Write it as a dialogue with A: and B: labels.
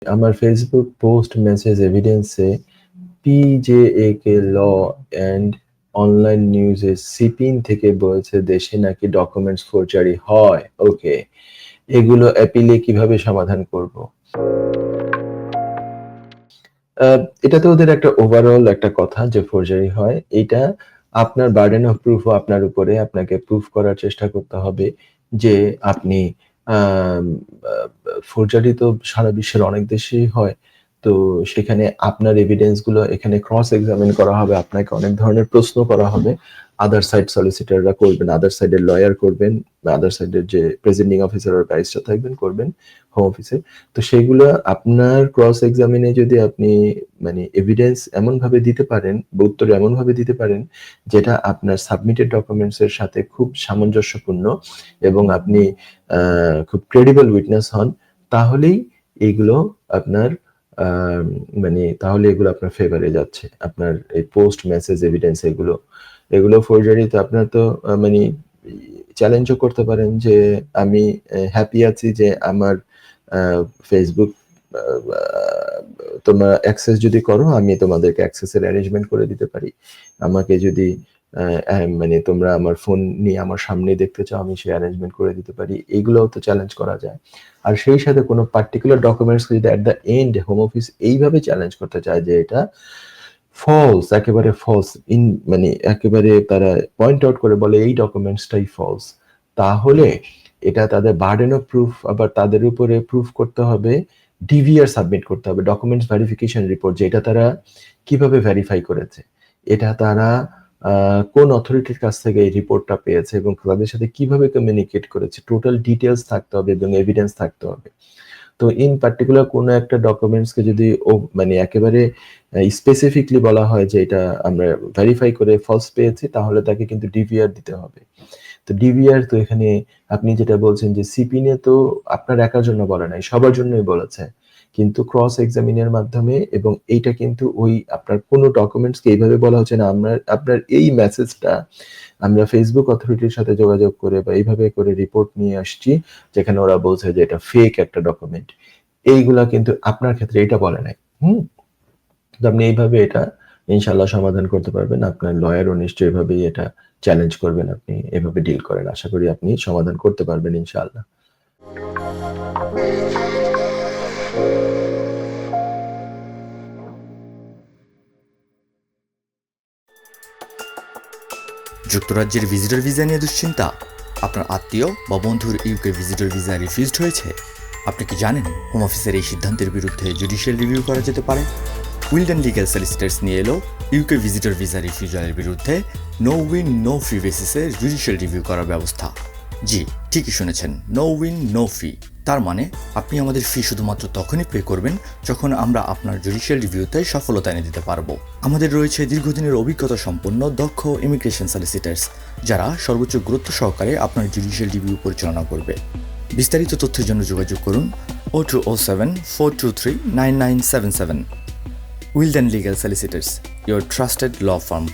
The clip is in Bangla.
A: আমার ফেসবুক পোস্ট মেসেজ এভিডেন্সে পিজেএকে ল অ্যান্ড অনলাইন নিউজে সিপিন থেকে বলছে দেশে নাকি ডকুমেন্টস ফোরজারি হয়। ওকে, এগুলো অ্যাপিলে কিভাবে সমাধান করব? এটা তো ওদের একটা ওভারঅল একটা কথা যে ফোরজারি হয়। এইটা আপনার বার্ডেন অফ প্রুফও আপনার উপরে। আপনাকে প্রুফ করার চেষ্টা করতে হবে যে আপনি আম আ ফোরজারি তো সারা বিশ্বের অনেক দেশেই হয়। তো সেখানে আপনার এভিডেন্স গুলো এখানে ক্রস এক্সামিন করা হবে। আপনাকে অনেক ধরনের প্রশ্ন করা হবে। আদার সাইড সলিসিটররা করবেন, আদার সাইডের লয়ার করবেন, বা আদার সাইডের যে প্রেজেন্টিং অফিসার or ব্যারিস্টার থাকবেন করবেন হোম অফিসে। তো সেগুলো আপনার ক্রস এক্সামিনে যদি আপনি মানে এভিডেন্স এমনভাবে দিতে পারেন বা উত্তর এমনভাবে দিতে পারেন যেটা আপনার সাবমিটেড ডকুমেন্টস এর সাথে খুব সামঞ্জস্যপূর্ণ এবং আপনি খুব ক্রেডিবল উইটনেস হন, তাহলেই এইগুলো আপনার মানে তাহলে এগুলো আপনার ফেভারে যাচ্ছে। আপনার এই পোস্ট মেসেজ এভিডেন্স এগুলো ফোরজারি তো আপনার তো মানে চ্যালেঞ্জও করতে পারেন যে আমি হ্যাপি আছি যে আমার ফেসবুক তোমরা অ্যাক্সেস যদি করো আমি তোমাদেরকে অ্যাক্সেসের অ্যারেঞ্জমেন্ট করে দিতে পারি। আমাকে যদি মানে তোমরা আমার ফোন নিয়ে আমার সামনেই দেখতে চাও আমি সেই অ্যারেঞ্জমেন্ট করে দিতে পারি। এগুলোও তো চ্যালেঞ্জ করা যায়। আর সেই সাথে কোনো পার্টিকুলার ডকুমেন্টসকে যদি at the end home office এইভাবে চ্যালেঞ্জ করতে চায় যে এটা ফলস, একেবারে ফলস, মানে একেবারে তারা পয়েন্ট আউট করে বলে এই ডকুমেন্টসটাই ফলস, তাহলে এটা তাদের বার্ডেন অফ প্রুফ আবার তাদের উপরে প্রুফ করতে হবে, ডিভিআর সাবমিট করতে হবে, ডকুমেন্টস ভেরিফিকেশন রিপোর্ট, যে এটা তারা কিভাবে ভেরিফাই করেছে, এটা তারা কোন অথরিটির কাছ থেকে এই রিপোর্টটা পেয়েছে এবং তাদের সাথে কিভাবে কমিউনিকেট করেছে, টোটাল ডিটেলস থাকতে হবে এবং এভিডেন্স থাকতে হবে। তো ইন পার্টিকুলার কোনো একটা ডকুমেন্টসকে যদি মানে একেবারে স্পেসিফিকলি বলা হয় যে এটা আমরা ভেরিফাই করে ফলস পেয়েছি, তাহলে তাকে কিন্তু ডিভিআর দিতে হবে। তো ডিভিআর তো এখানে আপনি যেটা বলছেন যে সিপিনে তো আপনার একার জন্য বলে নাই, সবার জন্যই বলেছে। কিন্তু ক্রস এক্সামিনের মাধ্যমে এবং এইটা কিন্তু ওই আপনার কোনো ডকুমেন্টসকে এইভাবে বলা হচ্ছে না আপনার এই মেসেজটা আমরা ফেসবুক অথরিটির সাথে যোগাযোগ করে বা এইভাবে করে রিপোর্ট নিয়ে আসছি যেখানে ওরা বলছে যে এটা ফেক একটা ডকুমেন্ট। এইগুলা কিন্তু আপনার ক্ষেত্রে এটা বলে নাই। তো আপনি এইভাবে এটা ইনশাআল্লাহ সমাধান করতে পারবেন। আপনার লয়ারও নিশ্চয়ই এভাবেই এটা চ্যালেঞ্জ করবেন। আপনি এভাবে ডিল করেন। আশা করি আপনি সমাধান করতে পারবেন ইনশাআল্লাহ।
B: যুক্তরাজ্যের ভিজিটর ভিসা নিয়ে দুশ্চিন্তা? আপনার আত্মীয় বা বন্ধুর ইউকে ভিজিটর ভিসা রিফিউজড হয়েছে? আপনি কি জানেন হোম অফিসের এই সিদ্ধান্তের বিরুদ্ধে জুডিশিয়াল রিভিউ করা যেতে পারে? উইলডেন লিগ্যাল সলিসিটরস নিয়ে এলো ইউকে ভিজিটর ভিসা রিফিউজালের বিরুদ্ধে নো উইন নো ফি বেসিসে জুডিশিয়াল রিভিউ করার ব্যবস্থা। জি, ঠিকই শুনেছেন, নো উইন নো ফি। তার মানে আপনি আমাদের ফি শুধুমাত্র তখনই পে করবেন যখন আমরা আপনার জুডিশিয়াল রিভিউতে সফলতা এনে দিতে পারবো। আমাদের রয়েছে দীর্ঘদিনের অভিজ্ঞতা সম্পন্ন দক্ষ ইমিগ্রেশন সলিসিটার্স, যারা সর্বোচ্চ গুরুত্ব সহকারে আপনার জুডিশিয়াল রিভিউ পরিচালনা করবে। বিস্তারিত তথ্যের জন্য যোগাযোগ করুন 0207 423 9977। Wilden legal solicitors, your trusted law firm.